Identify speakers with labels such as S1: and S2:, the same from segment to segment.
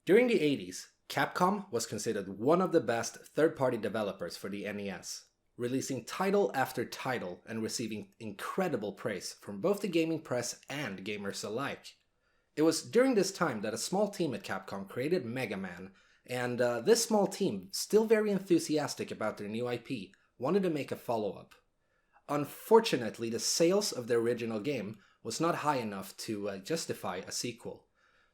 S1: During the 80s, Capcom was considered one of the best third-party developers for the NES, releasing title after title and receiving incredible praise from both the gaming press and gamers alike. It was during this time that a small team at Capcom created Mega Man, and this small team, still very enthusiastic about their new IP, wanted to make a follow-up. Unfortunately, the sales of the original game was not high enough to justify a sequel.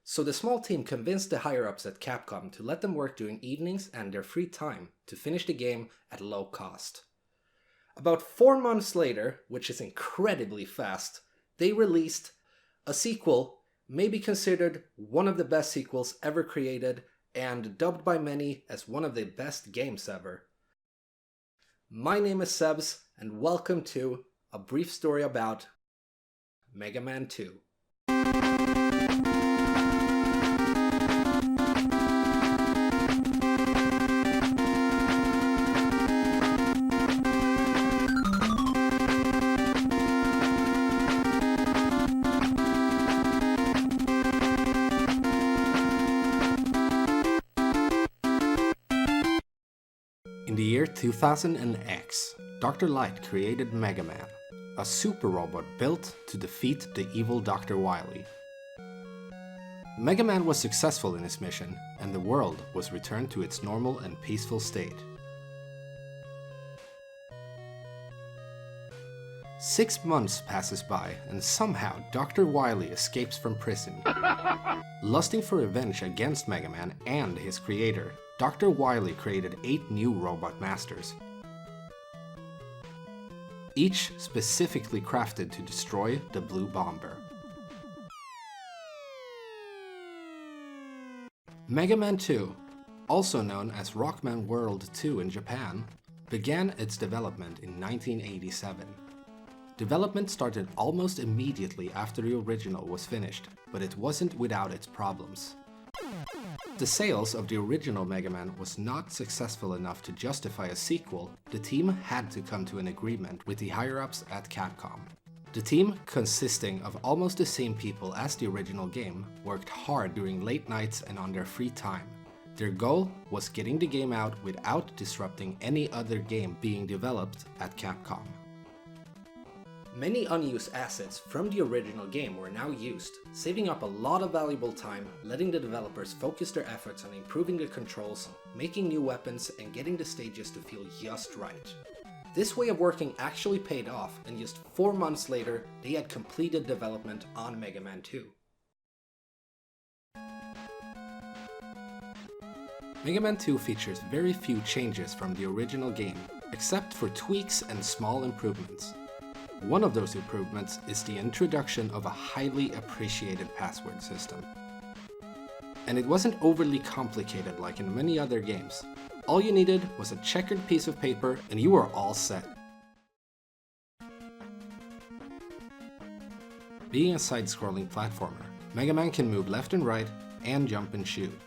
S1: So the small team convinced the higher-ups at Capcom to let them work during evenings and their free time to finish the game at low cost. About 4 months later, which is incredibly fast, they released a sequel, maybe considered one of the best sequels ever created and dubbed by many as one of the best games ever. My name is Itssbbz, and welcome to a brief story about Mega Man 2. In the year 2000X, Dr. Light created Mega Man, a super robot built to defeat the evil Dr. Wily. Mega Man was successful in his mission, and the world was returned to its normal and peaceful state. 6 months passes by, and somehow Dr. Wily escapes from prison. Lusting for revenge against Mega Man and his creator, Dr. Wily created 8 new robot masters, each specifically crafted to destroy the Blue Bomber. Mega Man 2, also known as Rockman World 2 in Japan, began its development in 1987. Development started almost immediately after the original was finished, but it wasn't without its problems. The sales of the original Mega Man was not successful enough to justify a sequel. The team had to come to an agreement with the higher-ups at Capcom. The team, consisting of almost the same people as the original game, worked hard during late nights and on their free time. Their goal was getting the game out without disrupting any other game being developed at Capcom. Many unused assets from the original game were now used, saving up a lot of valuable time, letting the developers focus their efforts on improving the controls, making new weapons, and getting the stages to feel just right. This way of working actually paid off, and just 4 months later, they had completed development on Mega Man 2. Mega Man 2 features very few changes from the original game, except for tweaks and small improvements. One of those improvements is the introduction of a highly appreciated password system. And it wasn't overly complicated like in many other games. All you needed was a checkered piece of paper and you were all set. Being a side-scrolling platformer, Mega Man can move left and right and jump and shoot.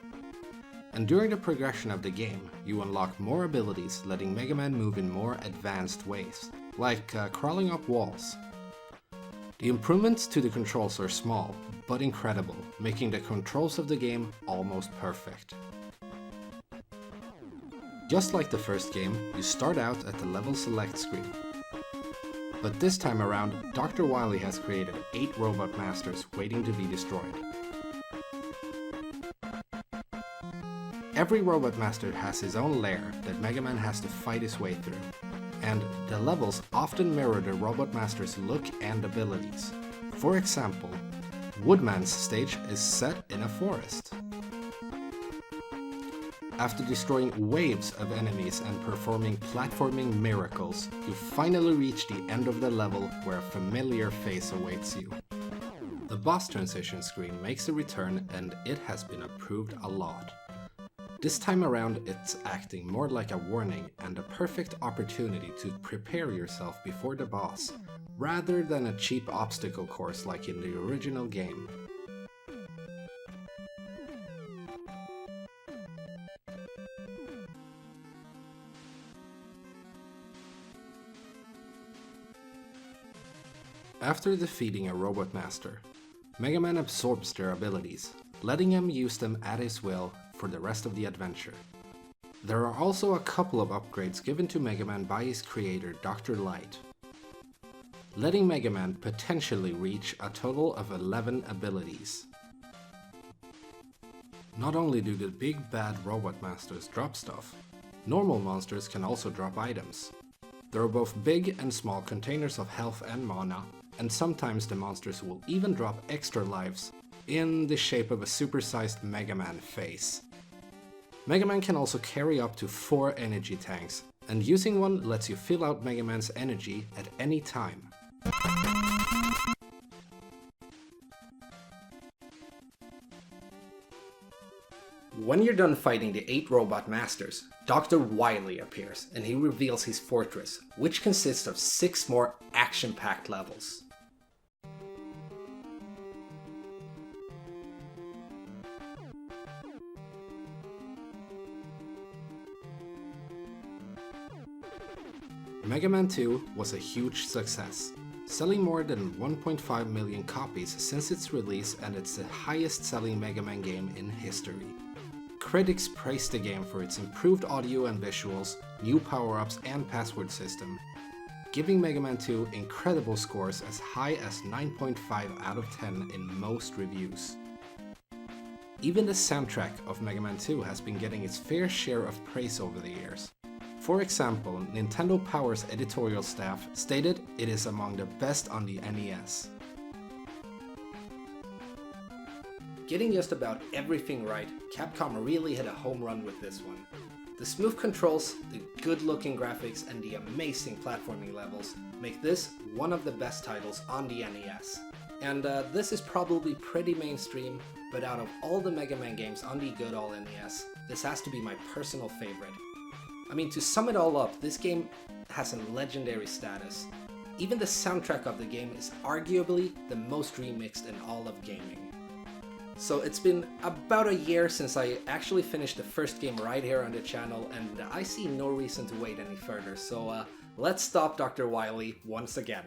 S1: And during the progression of the game, you unlock more abilities, letting Mega Man move in more advanced ways, like crawling up walls. The improvements to the controls are small, but incredible, making the controls of the game almost perfect. Just like the first game, you start out at the level select screen. But this time around, Dr. Wily has created 8 robot masters waiting to be destroyed. Every robot master has his own lair that Mega Man has to fight his way through, and the levels often mirror the robot master's look and abilities. For example, Woodman's stage is set in a forest. After destroying waves of enemies and performing platforming miracles, you finally reach the end of the level where a familiar face awaits you. The boss transition screen makes a return, and it has been improved a lot. This time around, it's acting more like a warning and a perfect opportunity to prepare yourself before the boss, rather than a cheap obstacle course like in the original game. After defeating a robot master, Mega Man absorbs their abilities, letting him use them at his will for the rest of the adventure. There are also a couple of upgrades given to Mega Man by his creator, Dr. Light, letting Mega Man potentially reach a total of 11 abilities. Not only do the big bad robot masters drop stuff, normal monsters can also drop items. There are both big and small containers of health and mana, and sometimes the monsters will even drop extra lives in the shape of a supersized Mega Man face. Mega Man can also carry up to 4 energy tanks, and using one lets you fill out Mega Man's energy at any time. When you're done fighting the 8 robot masters, Dr. Wily appears and he reveals his fortress, which consists of 6 more action-packed levels. Mega Man 2 was a huge success, selling more than 1.5 million copies since its release, and it's the highest selling Mega Man game in history. Critics praised the game for its improved audio and visuals, new power-ups and password system, giving Mega Man 2 incredible scores as high as 9.5 out of 10 in most reviews. Even the soundtrack of Mega Man 2 has been getting its fair share of praise over the years. For example, Nintendo Power's editorial staff stated it is among the best on the NES. Getting just about everything right, Capcom really hit a home run with this one. The smooth controls, the good-looking graphics, and the amazing platforming levels make this one of the best titles on the NES. And this is probably pretty mainstream, but out of all the Mega Man games on the good old NES, this has to be my personal favorite. I mean, to sum it all up, this game has a legendary status. Even the soundtrack of the game is arguably the most remixed in all of gaming. So it's been about a year since I actually finished the first game right here on the channel, and I see no reason to wait any further, so let's stop Dr. Wily once again.